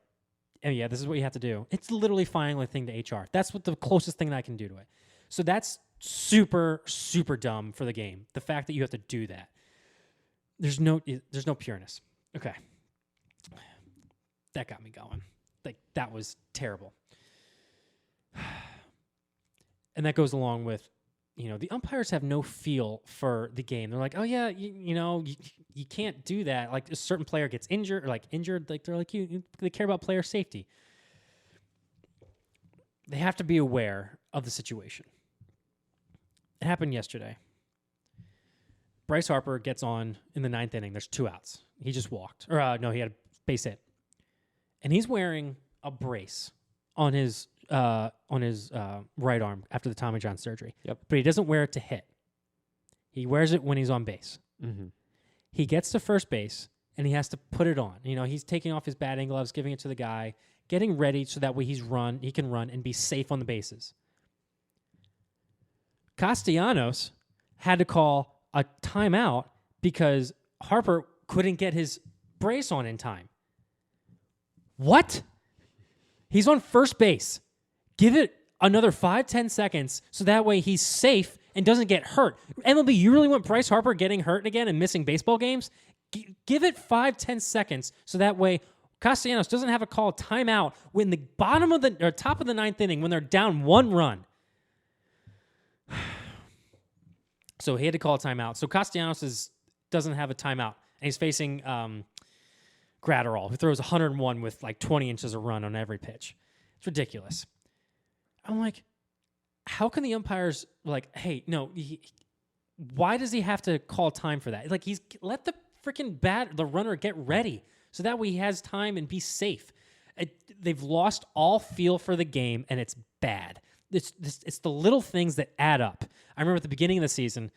oh, yeah, this is what you have to do. It's literally filing a thing to HR. That's what the closest thing that I can do to it. So that's super, super dumb for the game. The fact that you have to do that. There's no pureness. Okay. That got me going. Like, that was terrible. And that goes along with, the umpires have no feel for the game. They're like, oh, yeah, you can't do that. Like, a certain player gets injured, like, they're like, they care about player safety. They have to be aware of the situation. It happened yesterday. Bryce Harper gets on in the 9th inning. There's 2 outs. He just walked. Or, no, he had a base hit. And he's wearing a brace on his right arm after the Tommy John surgery. Yep. But he doesn't wear it to hit. He wears it when he's on base. Mm-hmm. He gets to first base, and he has to put it on. He's taking off his batting gloves, giving it to the guy, getting ready so that way he can run and be safe on the bases. Castellanos had to call a timeout because Harper couldn't get his brace on in time. What? He's on first base. Give it another 5-10 seconds so that way he's safe and doesn't get hurt. MLB, you really want Bryce Harper getting hurt again and missing baseball games? Give it 5-10 seconds so that way Castellanos doesn't have a call timeout when the bottom of the or top of the 9th inning when they're down 1 run. So he had to call a timeout. So Castellanos doesn't have a timeout, and he's facing Gratterall, who throws 101 with like 20 inches of run on every pitch. It's ridiculous. I'm like, how can the umpires like, hey, no, why does he have to call time for that? Like, let the freaking the runner get ready so that way he has time and be safe. They've lost all feel for the game, and it's bad. It's the little things that add up. I remember at the beginning of the season,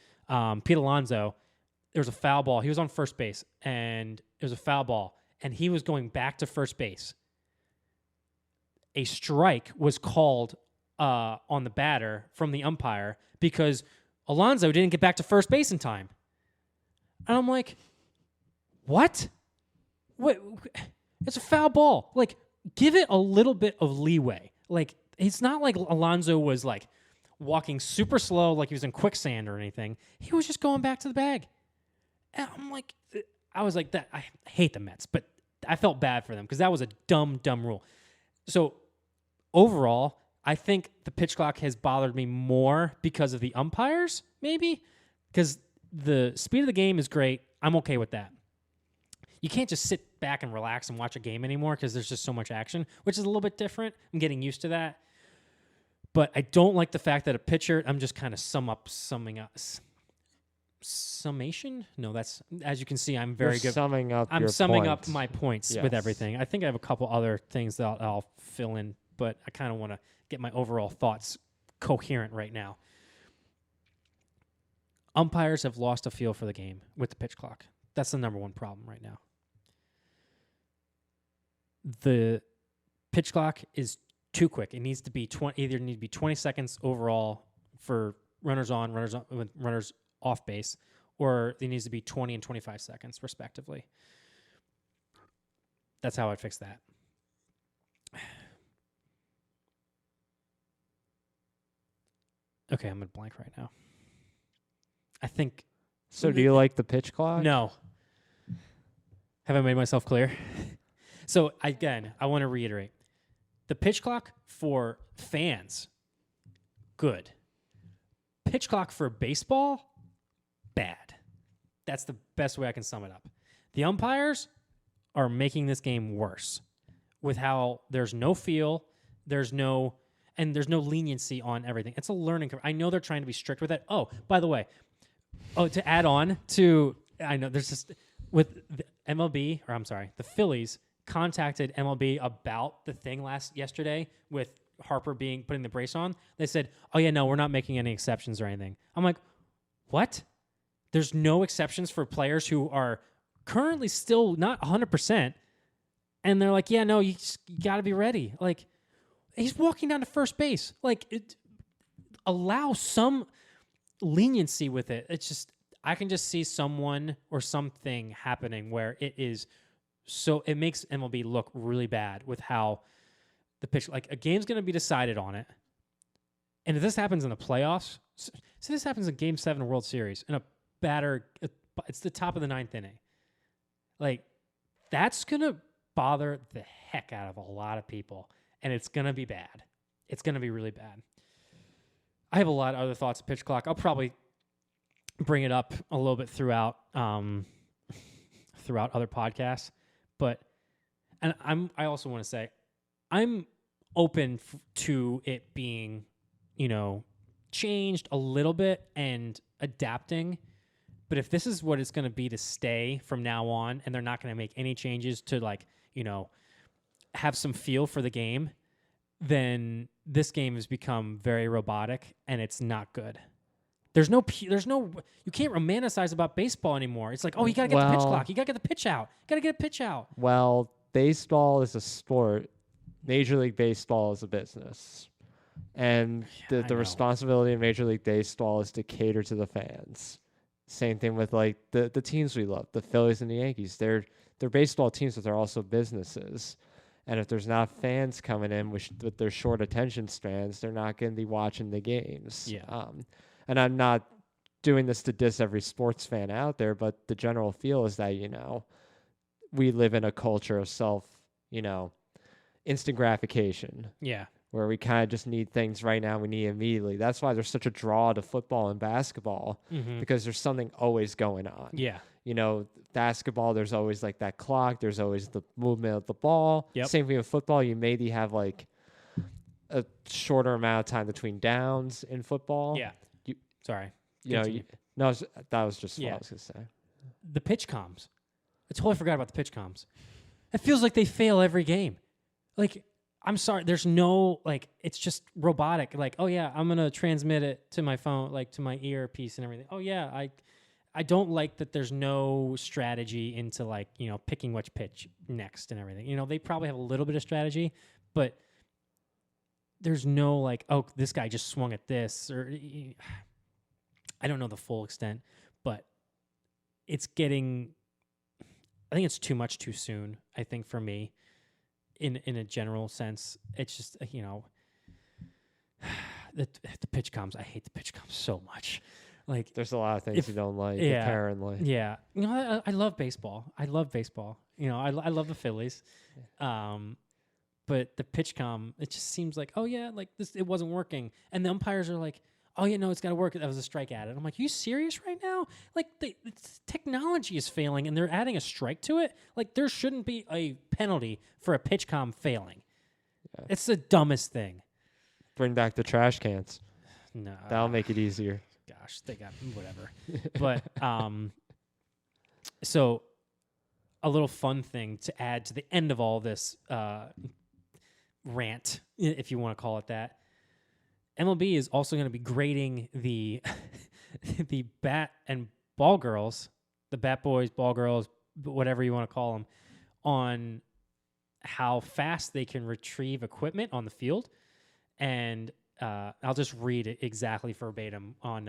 Pete Alonso, there was a foul ball. He was on first base, and it was a foul ball, and he was going back to first base. A strike was called on the batter from the umpire because Alonso didn't get back to first base in time. And I'm like, what? What? It's a foul ball. Like, give it a little bit of leeway. Like, it's not like Alonso was like walking super slow like he was in quicksand or anything. He was just going back to the bag. And I'm like, I was like that. I hate the Mets, but I felt bad for them because that was a dumb rule. So overall, I think the pitch clock has bothered me more because of the umpires, maybe, because the speed of the game is great. I'm okay with that. You can't just sit back and relax and watch a game anymore because there's just so much action, which is a little bit different. I'm getting used to that. But I don't like the fact that a pitcher, I'm just kind of summing up. Summation? No, that's, as you can see, I'm very good. I'm summing up my points with everything. I think I have a couple other things that I'll fill in, but I kind of want to get my overall thoughts coherent right now. Umpires have lost a feel for the game with the pitch clock. That's the number one problem right now. The pitch clock is too quick. It needs to be either need to be 20 seconds overall for runners off base, or it needs to be 20 and 25 seconds respectively. That's how I'd fix that. Okay, I'm going to blank right now. I think. So do you like the pitch clock? No. Have I made myself clear? So again, I want to reiterate. The pitch clock for fans, good. Pitch clock for baseball, bad. That's the best way I can sum it up. The umpires are making this game worse with how there's no feel, there's no leniency on everything. It's a learning curve. I know they're trying to be strict with it. Oh, by the way, to add on to, I know there's just with the the Phillies contacted MLB about the thing yesterday with Harper putting the brace on. They said, "Oh yeah, no, we're not making any exceptions or anything." I'm like, "What? There's no exceptions for players who are currently still not 100%." And they're like, "Yeah, no, you got to be ready." Like, he's walking down to first base. Like, allow some leniency with it. It's just, I can just see someone or something happening where it makes MLB look really bad with how the pitch, like a game's going to be decided on it. And if this happens in the playoffs, so this happens in Game 7 World Series, in a batter, it's the top of the 9th inning. Like, that's going to bother the heck out of a lot of people. And it's going to be bad. It's going to be really bad. I have a lot of other thoughts of pitch clock. I'll probably bring it up a little bit throughout other podcasts. But, and I also want to say, I'm open to it being, changed a little bit and adapting. But if this is what it's going to be to stay from now on, and they're not going to make any changes to have some feel for the game, then this game has become very robotic and it's not good. You can't romanticize about baseball anymore. It's like, oh, you got to get the pitch clock. You got to get the pitch out. Got to get a pitch out. Well, baseball is a sport. Major League Baseball is a business. And the responsibility of Major League Baseball is to cater to the fans. Same thing with the teams we love, the Phillies and the Yankees. They're baseball teams, but they're also businesses. And if there's not fans coming in with their short attention spans, they're not going to be watching the games. Yeah. And I'm not doing this to diss every sports fan out there, but the general feel is that, we live in a culture of instant gratification. Yeah. Where we kind of just need things right now, we need immediately. That's why there's such a draw to football and basketball, because there's something always going on. Yeah. Basketball, there's always that clock. There's always the movement of the ball. Yep. Same thing with football. You maybe have a shorter amount of time between downs in football. Yeah. Sorry. That was just what I was going to say. The pitch comms. I totally forgot about the pitch comms. It feels like they fail every game. I'm sorry. There's no, it's just robotic. Oh yeah, I'm going to transmit it to my phone, to my earpiece and everything. Oh yeah, I don't like that there's no strategy into picking which pitch next and everything. They probably have a little bit of strategy, but there's no oh, this guy just swung at this, or I don't know the full extent, but it's getting, I think it's too much too soon, I think, for me, in a general sense. It's just, the pitch comms, I hate the pitch comms so much. There's a lot of things you don't like, apparently. Yeah. I love baseball. I love baseball. I love the Phillies. But the pitch comm, it just seems like, oh yeah, it wasn't working. And the umpires are like, oh yeah, no, it's got to work. That was a strike at it. I'm like, are you serious right now? The technology is failing and they're adding a strike to it. There shouldn't be a penalty for a pitch comm failing. Yeah. It's the dumbest thing. Bring back the trash cans. No. That'll make it easier. Gosh, they got whatever. But so a little fun thing to add to the end of all this rant, if you want to call it that. MLB is also going to be grading the the bat and ball girls, the bat boys, ball girls, whatever you want to call them, on how fast they can retrieve equipment on the field. And I'll just read it exactly verbatim on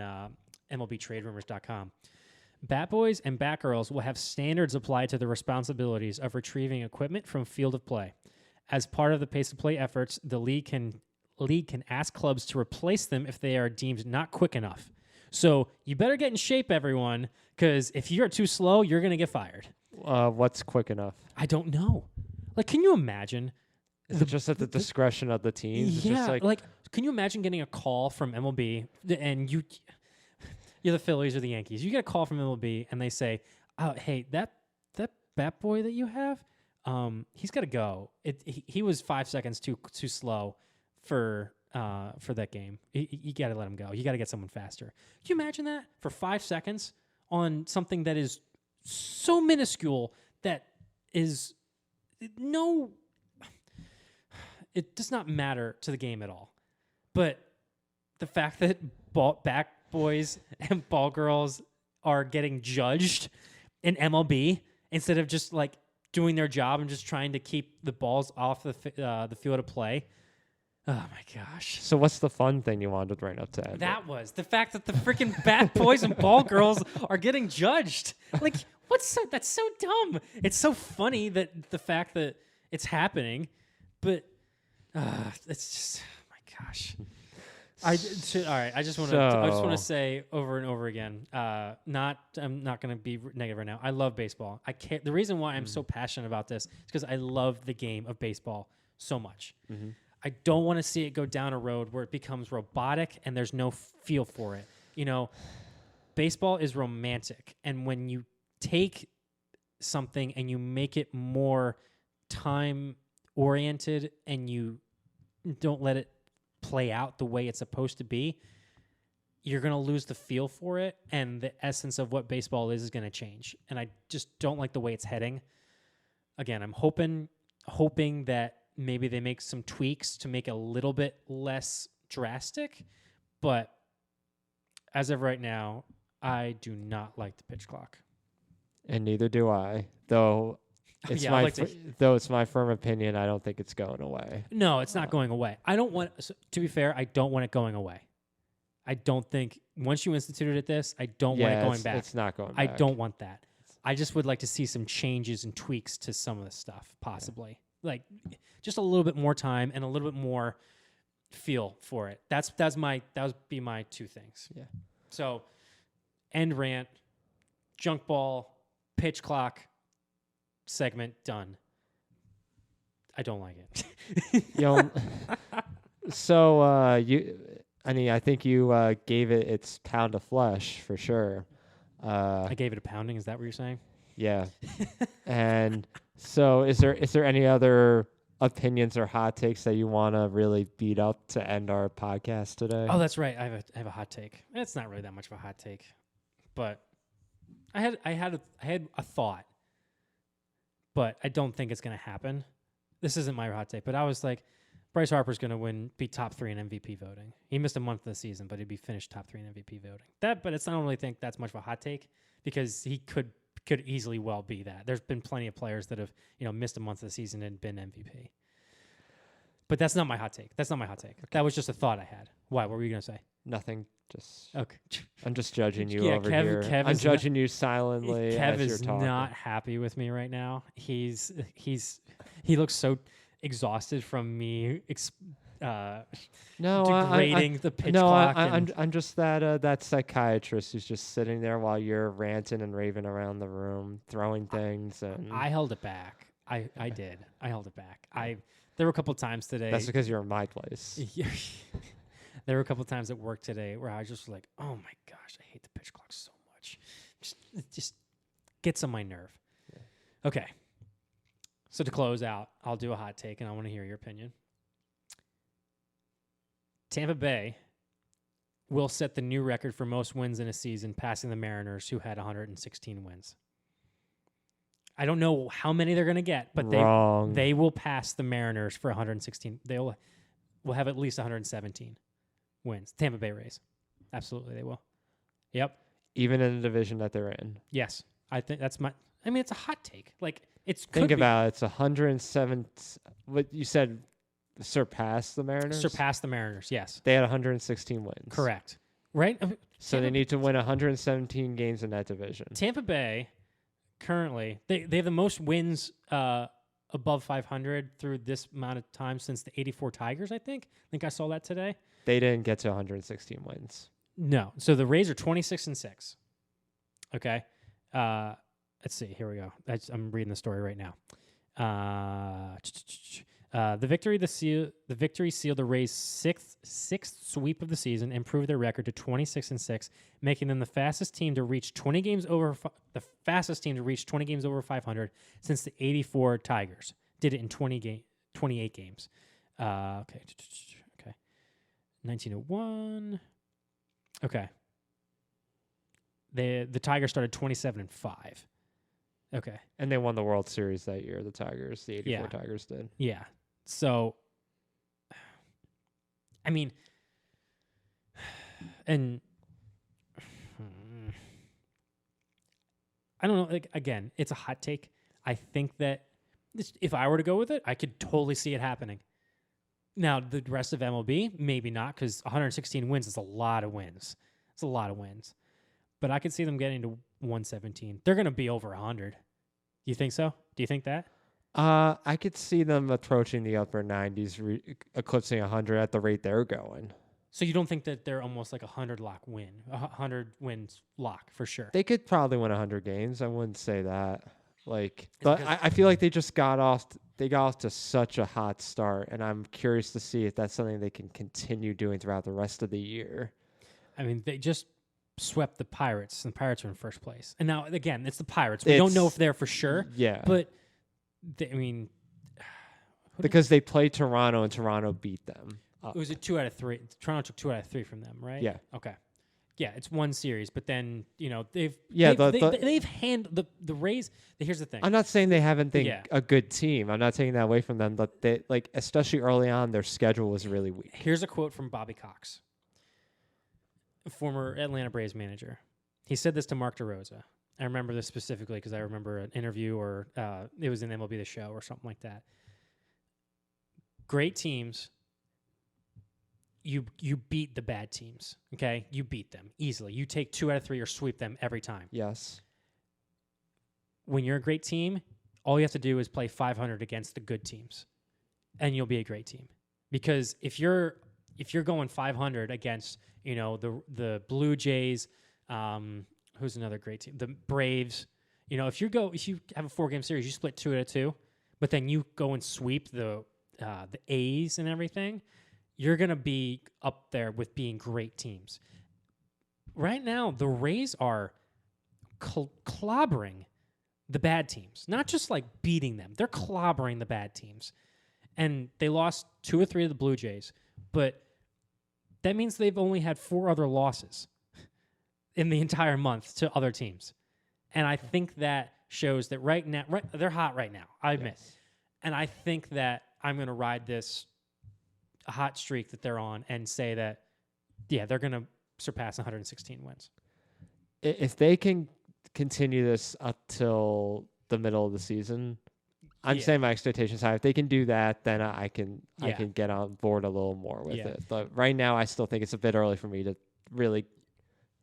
MLBTradeRumors.com. Bat boys and bat girls will have standards applied to the responsibilities of retrieving equipment from field of play. As part of the pace of play efforts, the league can ask clubs to replace them if they are deemed not quick enough. So you better get in shape, everyone, because if you're too slow, you're going to get fired. What's quick enough? I don't know. Can you imagine? Is it just at the discretion of the teams? Yeah. It's just can you imagine getting a call from MLB and you're the Phillies or the Yankees. You get a call from MLB and they say, "Oh, hey, that bat boy that you have, he's got to go. He was 5 seconds too slow for that game. You got to let him go. You got to get someone faster." Can you imagine that for 5 seconds on something that is so minuscule that is no, it does not matter to the game at all. But the fact that bat boys and ball girls are getting judged in MLB instead of just like doing their job and just trying to keep the balls off the field of play. Oh my gosh. So what's the fun thing you wanted to bring up to end? That was the fact that the freaking bat boys and ball girls are getting judged. Like, that's so dumb. It's so funny that the fact that it's happening, but it's just, oh my gosh. All right. I just want to say over and over again. I'm not going to be negative right now. I love baseball. I can't. The reason why I'm so passionate about this is because I love the game of baseball so much. Mm-hmm. I don't want to see it go down a road where it becomes robotic and there's no feel for it. You know, baseball is romantic, and when you take something and you make it more time oriented and you don't let it play out the way it's supposed to be, you're going to lose the feel for it, and the essence of what baseball is going to change. And I just don't like the way it's heading. Again, I'm hoping that maybe they make some tweaks to make it a little bit less drastic, but as of right now, I do not like the pitch clock. And neither do I, though. It's it's my firm opinion. I don't think it's going away. No, it's not going away. I don't want. To be fair, I don't want it going away. I don't think once you instituted this, I don't want it going back. It's not going back. I don't want that. I just would like to see some changes and tweaks to some of the stuff, possibly. Like just a little bit more time and a little bit more feel for it. That would be my two things. Yeah. So, end rant, junk ball, pitch clock. Segment done. I don't like it. So I think you gave it its pound of flesh for sure. I gave it a pounding. Is that what you're saying? Yeah. And so, is there any other opinions or hot takes that you want to really beat up to end our podcast today? Oh, that's right. I have a hot take. It's not really that much of a hot take, but I had a thought. But I don't think it's going to happen. This isn't my hot take, but I was like, Bryce Harper's going to be top 3 in MVP voting. He missed a month of the season, but he'd be finished top 3 in MVP voting. But it's not really think that's much of a hot take because he could easily well be that. There's been plenty of players that have missed a month of the season and been MVP. But that's not my hot take. Okay. That was just a thought I had. Why? What were you going to say? Nothing. Just okay. I'm just judging you over here. I'm judging you silently. Kev is not happy with me right now. He looks so exhausted from me degrading the pitch clock. I'm just that psychiatrist who's just sitting there while you're ranting and raving around the room, throwing things. And I held it back. I did. I held it back. There were a couple times today. That's because you're in my place. There were a couple of times at work today where I was just like, oh my gosh, I hate the pitch clock so much. It just gets on my nerve. Yeah. Okay. So to close out, I'll do a hot take, and I want to hear your opinion. Tampa Bay will set the new record for most wins in a season, passing the Mariners, who had 116 wins. I don't know how many they're going to get, but they will pass the Mariners for 116. They will have at least 117. Wins. Tampa Bay Rays. Absolutely, they will. Yep. Even in the division that they're in. Yes. I think that's it's a hot take. Like, Think about it. It's 107. What you said, surpass the Mariners? Surpass the Mariners, yes. They had 116 wins. Correct. Right? So they need to win 117 games in that division. Tampa Bay, currently, they have the most wins above 500 through this amount of time since the 84 Tigers, I think. I think I saw that today. They didn't get to 116 wins. No. So the Rays are 26-6. Okay. Let's see. Here we go. I'm reading the story right now. The victory sealed the Rays' sixth sweep of the season, improved their record to 26-6, making them the fastest team to reach 20 games over 500 since the 84 Tigers did it in 28 games. Okay. 1901. Okay. The Tigers started 27-5. Okay. And they won the World Series that year, the Tigers. The 84 Yeah. Tigers did. Yeah. So, I mean, and I don't know. Like, again, it's a hot take. I think that if I were to go with it, I could totally see it happening. Now, the rest of MLB, maybe not, because 116 wins is a lot of wins. It's a lot of wins. But I could see them getting to 117. They're going to be over 100. You think so? Do you think that? I could see them approaching the upper 90s, eclipsing 100 at the rate they're going. So you don't think that they're almost like a 100 lock win, 100 wins lock for sure? They could probably win 100 games. I wouldn't say that. Like, but I feel like they just got off. They got off to such a hot start, and I'm curious to see if that's something they can continue doing throughout the rest of the year. I mean, they just swept the Pirates, and the Pirates are in first place. And now, again, it's the Pirates. We don't know if they're for sure. Yeah, but because they played Toronto, and Toronto beat them. Was it 2 out of 3? Toronto took 2 out of 3 from them, right? Yeah. Okay. Yeah, it's one series, but then they've handled the Rays. Here's the thing. I'm not saying they haven't been a good team. I'm not taking that away from them, but they especially early on, their schedule was really weak. Here's a quote from Bobby Cox, a former Atlanta Braves manager. He said this to Mark DeRosa. I remember this specifically because I remember an interview or it was in MLB The Show or something like that. Great teams. You beat the bad teams, okay? You beat them easily. You take 2 out of 3 or sweep them every time. Yes. When you're a great team, all you have to do is play 500 against the good teams, and you'll be a great team. Because if you're going 500 against the Blue Jays, who's another great team, the Braves, if you have a 4-game series, you split 2 out of 2, but then you go and sweep the A's and everything. You're going to be up there with being great teams. Right now, the Rays are clobbering the bad teams, not just like beating them. They're clobbering the bad teams. And they lost 2 or 3 of the Blue Jays, but that means they've only had 4 other losses in the entire month to other teams. And I think that shows that right now, they're hot right now, I admit. Yes. And I think that I'm going to ride this hot streak that they're on and say that, they're going to surpass 116 wins. If they can continue this up till the middle of the season, I'm saying my expectations high. If they can do that, then I can get on board a little more with it. But right now, I still think it's a bit early for me to really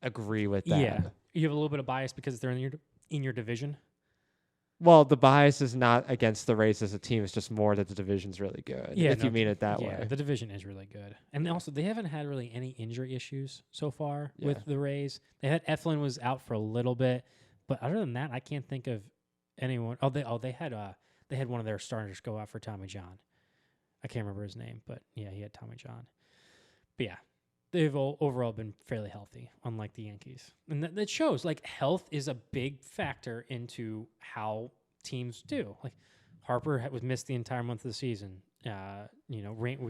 agree with that. Yeah, you have a little bit of bias because they're in your division. Well, the bias is not against the Rays as a team. It's just more that the division's really good, if you mean it that way. The division is really good. And also, they haven't had really any injury issues so far with the Rays. They had Eflin was out for a little bit, but other than that, I can't think of anyone. They had one of their starters go out for Tommy John. I can't remember his name, but he had Tommy John. But they've overall been fairly healthy, unlike the Yankees. And that shows, like, health is a big factor into how teams do. Like, Harper was missed the entire month of the season. We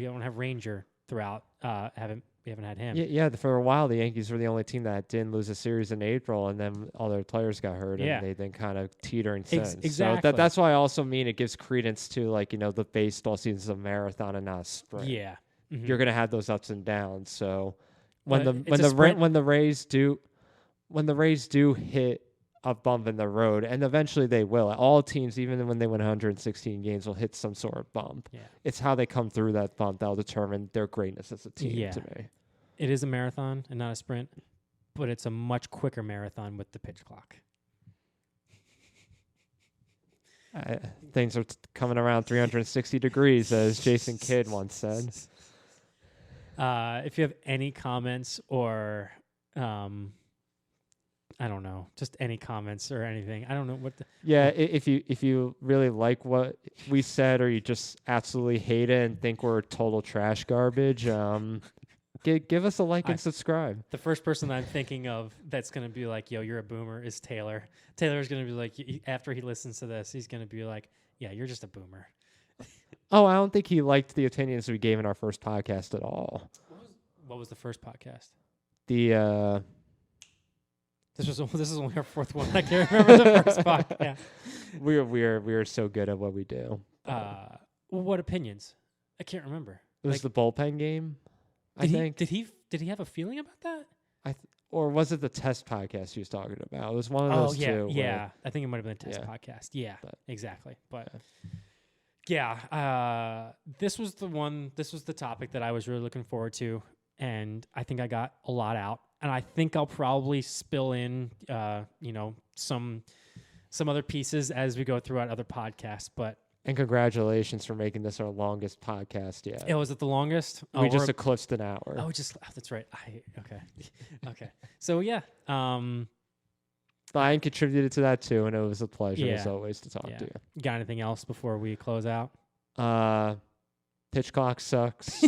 don't have Ranger throughout. We haven't had him. Yeah, for a while, the Yankees were the only team that didn't lose a series in April, and then all their players got hurt, and they then kind of teetering since. Exactly. So that's why I also mean it gives credence to, the baseball season's a marathon and not a sprint. Yeah. Mm-hmm. You're going to have those ups and downs. So when the Rays do hit a bump in the road, and eventually they will. All teams, even when they win 116 games, will hit some sort of bump. Yeah. It's how they come through that bump that'll determine their greatness as a team to me. It is a marathon and not a sprint, but it's a much quicker marathon with the pitch clock. Things are coming around 360 degrees, as Jason Kidd once said. If you have any comments or, I don't know, just any comments or anything, I don't know what. If you really like what we said, or you just absolutely hate it and think we're total trash garbage, give us a like and subscribe. The first person I'm thinking of that's gonna be like, "Yo, you're a boomer," is Taylor. Taylor's gonna be like, after he listens to this, he's gonna be like, "Yeah, you're just a boomer." Oh, I don't think he liked the opinions we gave in our first podcast at all. What was the first podcast? This is only our fourth one. I can't remember the first podcast. We're so good at what we do. What opinions? I can't remember. It was the bullpen game. I think. Did he have a feeling about that? Or was it the test podcast he was talking about? It was one of those two. Yeah. I think it might have been a test podcast. Yeah, exactly. But this was the topic that I was really looking forward to, and I think I got a lot out. And I think I'll probably spill in, some other pieces as we go throughout other podcasts. And congratulations for making this our longest podcast yet. Was it the longest? We just eclipsed an hour. That's right. Okay. So yeah. Brian contributed to that too, and it was a pleasure as always to talk to you. Got anything else before we close out? Pitch clock sucks.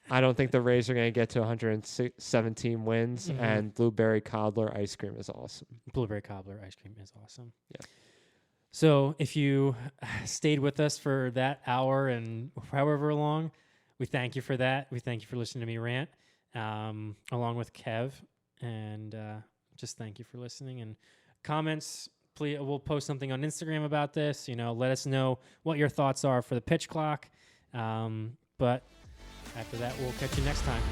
I don't think the Rays are going to get to 117 wins, and blueberry cobbler ice cream is awesome. Blueberry cobbler ice cream is awesome. Yeah. So if you stayed with us for that hour and however long, we thank you for that. We thank you for listening to me rant, along with Kev, and just thank you for listening. And comments, please. We'll post something on Instagram about this. Let us know what your thoughts are for the pitch clock. But after that, we'll catch you next time.